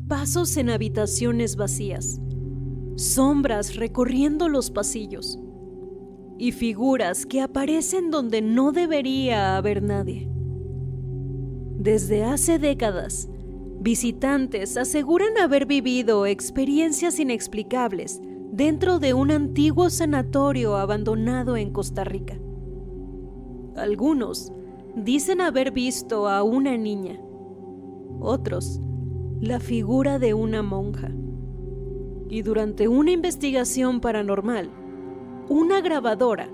pasos en habitaciones vacías, sombras recorriendo los pasillos y figuras que aparecen donde no debería haber nadie. Desde hace décadas, visitantes aseguran haber vivido experiencias inexplicables dentro de un antiguo sanatorio abandonado en Costa Rica. Algunos dicen haber visto a una niña, otros la figura de una monja. Y durante una investigación paranormal, una grabadora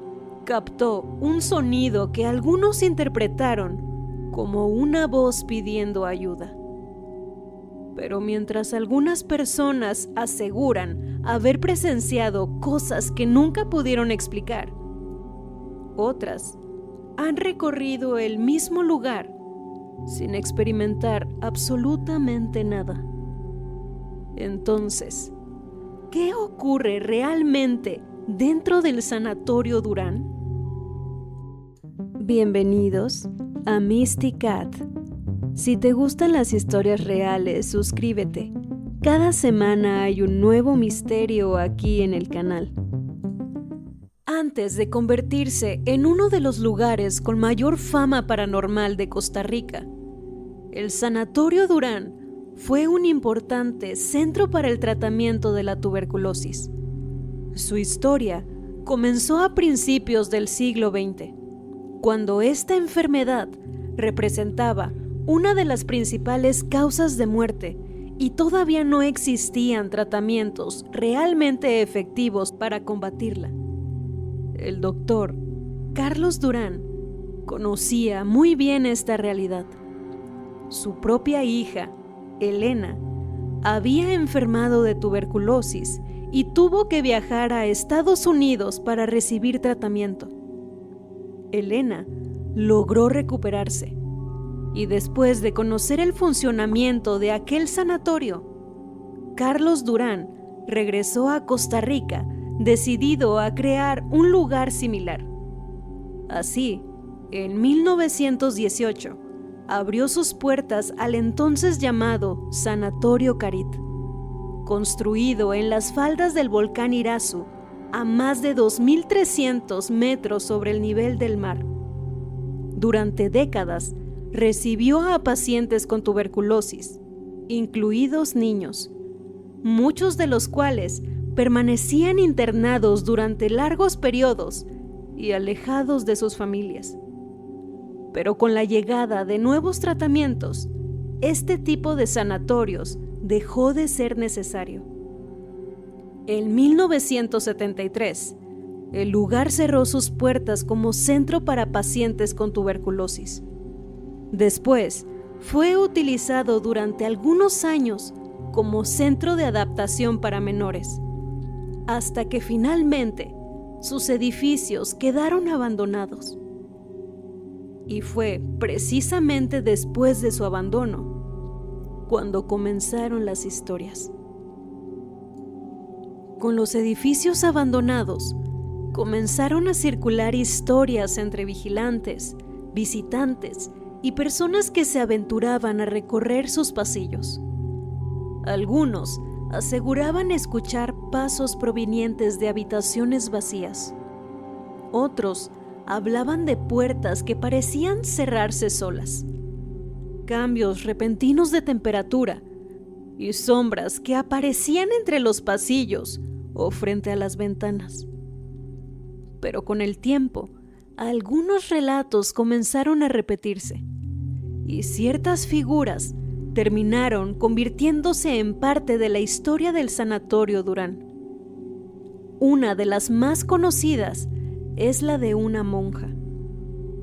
captó un sonido que algunos interpretaron como una voz pidiendo ayuda. Pero mientras algunas personas aseguran haber presenciado cosas que nunca pudieron explicar, otras han recorrido el mismo lugar sin experimentar absolutamente nada. Entonces, ¿qué ocurre realmente dentro del Sanatorio Durán? Bienvenidos a Misty Cat. Si te gustan las historias reales, suscríbete. Cada semana hay un nuevo misterio aquí en el canal. Antes de convertirse en uno de los lugares con mayor fama paranormal de Costa Rica, el Sanatorio Durán fue un importante centro para el tratamiento de la tuberculosis. Su historia comenzó a principios del siglo XX, cuando esta enfermedad representaba una de las principales causas de muerte y todavía no existían tratamientos realmente efectivos para combatirla. El doctor Carlos Durán conocía muy bien esta realidad. Su propia hija, Elena, había enfermado de tuberculosis y tuvo que viajar a Estados Unidos para recibir tratamiento. Elena logró recuperarse y después de conocer el funcionamiento de aquel sanatorio, Carlos Durán regresó a Costa Rica decidido a crear un lugar similar. Así, en 1918, abrió sus puertas al entonces llamado Sanatorio Carit, construido en las faldas del volcán Irazu, a más de 2.300 metros sobre el nivel del mar. Durante décadas, recibió a pacientes con tuberculosis, incluidos niños, muchos de los cuales permanecían internados durante largos periodos y alejados de sus familias. Pero con la llegada de nuevos tratamientos, este tipo de sanatorios dejó de ser necesario. En 1973, el lugar cerró sus puertas como centro para pacientes con tuberculosis. Después, fue utilizado durante algunos años como centro de adaptación para menores, hasta que finalmente sus edificios quedaron abandonados. Y fue precisamente después de su abandono cuando comenzaron las historias. Con los edificios abandonados, comenzaron a circular historias entre vigilantes, visitantes y personas que se aventuraban a recorrer sus pasillos. Algunos aseguraban escuchar pasos provenientes de habitaciones vacías. Otros hablaban de puertas que parecían cerrarse solas, cambios repentinos de temperatura y sombras que aparecían entre los pasillos o frente a las ventanas. Pero con el tiempo, algunos relatos comenzaron a repetirse y ciertas figuras terminaron convirtiéndose en parte de la historia del Sanatorio Durán. Una de las más conocidas es la de una monja.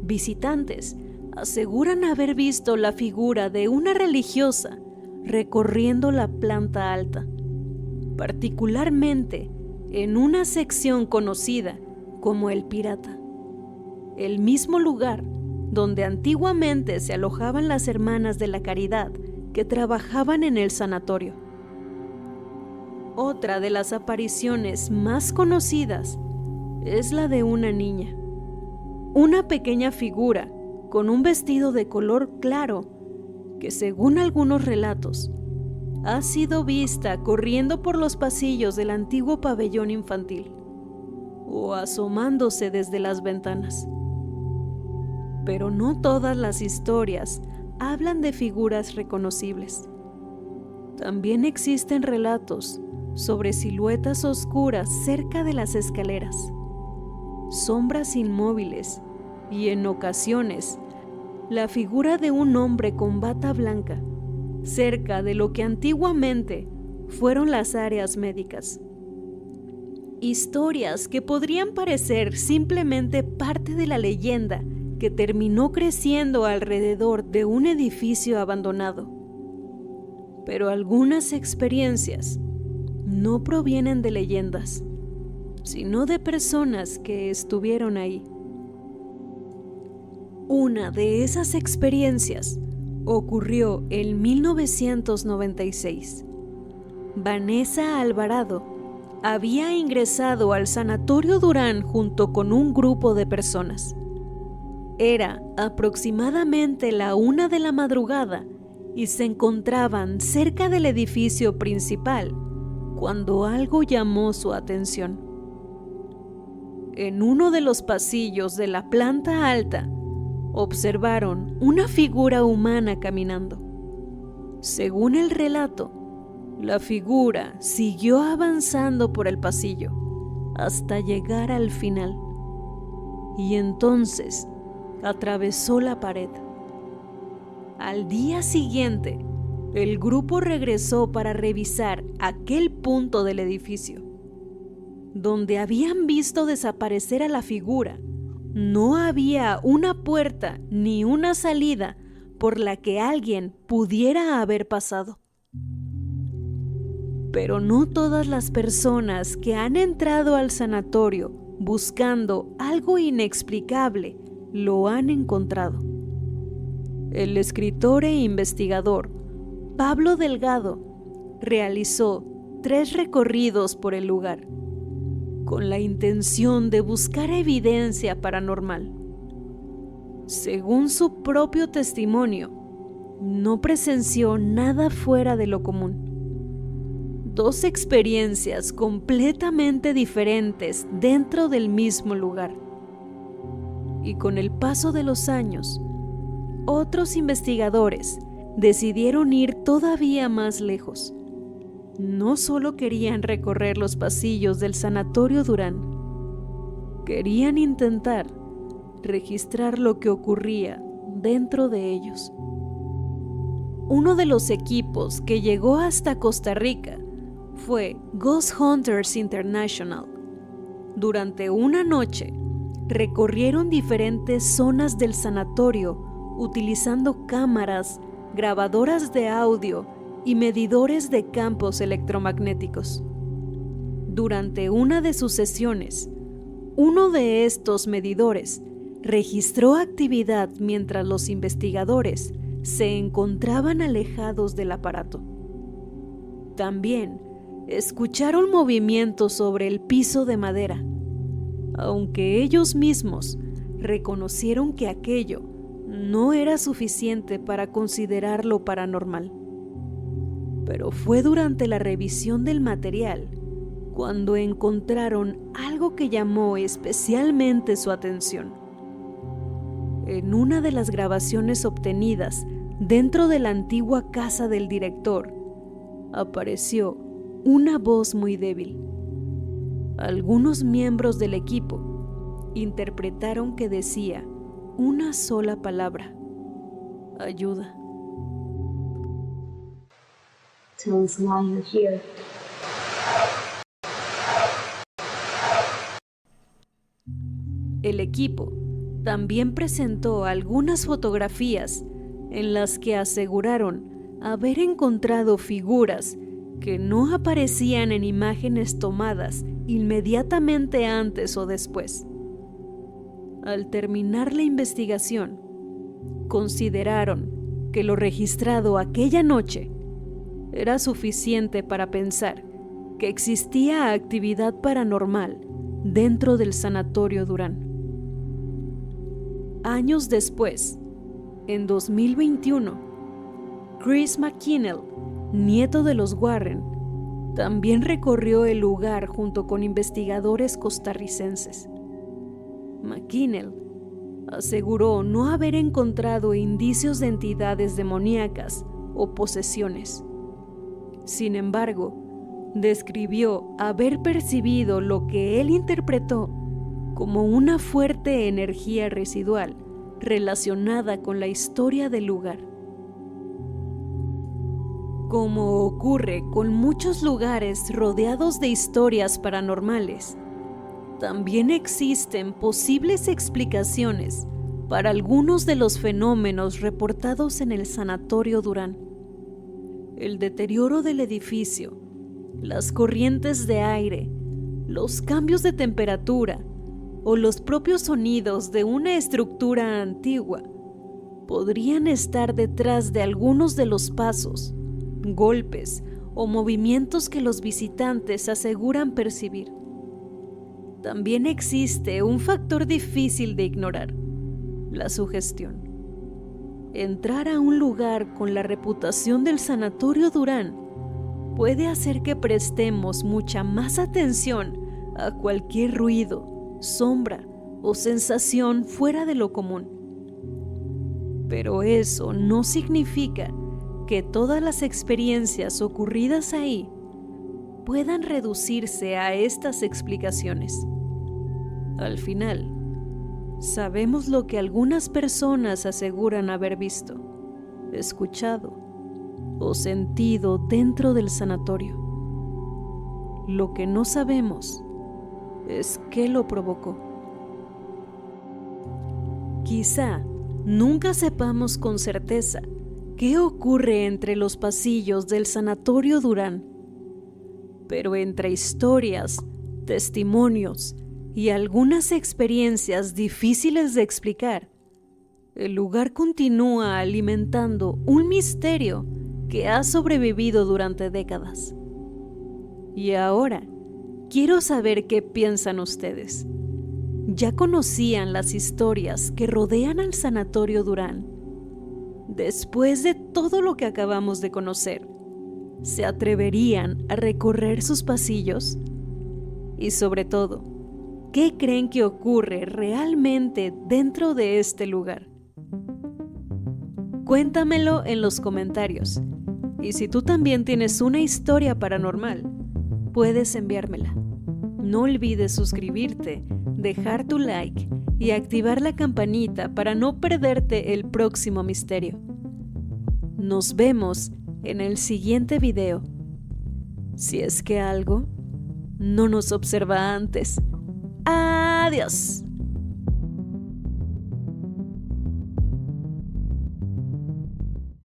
Visitantes aseguran haber visto la figura de una religiosa recorriendo la planta alta, particularmente en una sección conocida como El Pirata, el mismo lugar donde antiguamente se alojaban las hermanas de la caridad que trabajaban en el sanatorio. Otra de las apariciones más conocidas es la de una niña, una pequeña figura con un vestido de color claro que, según algunos relatos, ha sido vista corriendo por los pasillos del antiguo pabellón infantil o asomándose desde las ventanas. Pero no todas las historias hablan de figuras reconocibles. También existen relatos sobre siluetas oscuras cerca de las escaleras, sombras inmóviles y, en ocasiones, la figura de un hombre con bata blanca cerca de lo que antiguamente fueron las áreas médicas. Historias que podrían parecer simplemente parte de la leyenda que terminó creciendo alrededor de un edificio abandonado. Pero algunas experiencias no provienen de leyendas, sino de personas que estuvieron ahí. Una de esas experiencias ocurrió en 1996. Vanessa Alvarado había ingresado al Sanatorio Durán junto con un grupo de personas. Era aproximadamente la 1 de la madrugada y se encontraban cerca del edificio principal cuando algo llamó su atención. En uno de los pasillos de la planta alta, observaron una figura humana caminando. Según el relato, la figura siguió avanzando por el pasillo hasta llegar al final, y entonces atravesó la pared. Al día siguiente, el grupo regresó para revisar aquel punto del edificio. Donde habían visto desaparecer a la figura, no había una puerta ni una salida por la que alguien pudiera haber pasado. Pero no todas las personas que han entrado al sanatorio buscando algo inexplicable lo han encontrado. El escritor e investigador Pablo Delgado realizó 3 recorridos por el lugar, con la intención de buscar evidencia paranormal. Según su propio testimonio, no presenció nada fuera de lo común. 2 experiencias completamente diferentes dentro del mismo lugar. Y con el paso de los años, otros investigadores decidieron ir todavía más lejos. No solo querían recorrer los pasillos del Sanatorio Durán, querían intentar registrar lo que ocurría dentro de ellos. Uno de los equipos que llegó hasta Costa Rica fue Ghost Hunters International. Durante una noche, recorrieron diferentes zonas del sanatorio utilizando cámaras, grabadoras de audio y medidores de campos electromagnéticos. Durante una de sus sesiones, uno de estos medidores registró actividad mientras los investigadores se encontraban alejados del aparato. También escucharon movimientos sobre el piso de madera, aunque ellos mismos reconocieron que aquello no era suficiente para considerarlo paranormal. Pero fue durante la revisión del material cuando encontraron algo que llamó especialmente su atención. En una de las grabaciones obtenidas dentro de la antigua casa del director, apareció una voz muy débil. Algunos miembros del equipo interpretaron que decía una sola palabra: ayuda. Tell us why you're here. El equipo también presentó algunas fotografías en las que aseguraron haber encontrado figuras que no aparecían en imágenes tomadas inmediatamente antes o después. Al terminar la investigación, consideraron que lo registrado aquella noche era suficiente para pensar que existía actividad paranormal dentro del Sanatorio Durán. Años después, en 2021, Chris McKinnell nieto de los Warren, también recorrió el lugar junto con investigadores costarricenses. McKinnell aseguró no haber encontrado indicios de entidades demoníacas o posesiones. Sin embargo, describió haber percibido lo que él interpretó como una fuerte energía residual relacionada con la historia del lugar. Como ocurre con muchos lugares rodeados de historias paranormales, también existen posibles explicaciones para algunos de los fenómenos reportados en el Sanatorio Durán. El deterioro del edificio, las corrientes de aire, los cambios de temperatura o los propios sonidos de una estructura antigua podrían estar detrás de algunos de los pasos, golpes o movimientos que los visitantes aseguran percibir. También existe un factor difícil de ignorar: la sugestión. Entrar a un lugar con la reputación del Sanatorio Durán puede hacer que prestemos mucha más atención a cualquier ruido, sombra o sensación fuera de lo común. Pero eso no significa que todas las experiencias ocurridas ahí puedan reducirse a estas explicaciones. Al final, sabemos lo que algunas personas aseguran haber visto, escuchado o sentido dentro del sanatorio. Lo que no sabemos es qué lo provocó. Quizá nunca sepamos con certeza qué ocurre entre los pasillos del Sanatorio Durán, pero entre historias, testimonios y algunas experiencias difíciles de explicar, el lugar continúa alimentando un misterio que ha sobrevivido durante décadas. Y ahora, quiero saber qué piensan ustedes. ¿Ya conocían las historias que rodean al Sanatorio Durán? Después de todo lo que acabamos de conocer, ¿se atreverían a recorrer sus pasillos? Y sobre todo, ¿qué creen que ocurre realmente dentro de este lugar? Cuéntamelo en los comentarios. Y si tú también tienes una historia paranormal, puedes enviármela. No olvides suscribirte, dejar tu like y activar la campanita para no perderte el próximo misterio. Nos vemos en el siguiente video. Si es que algo no nos observa antes. ¡Adiós!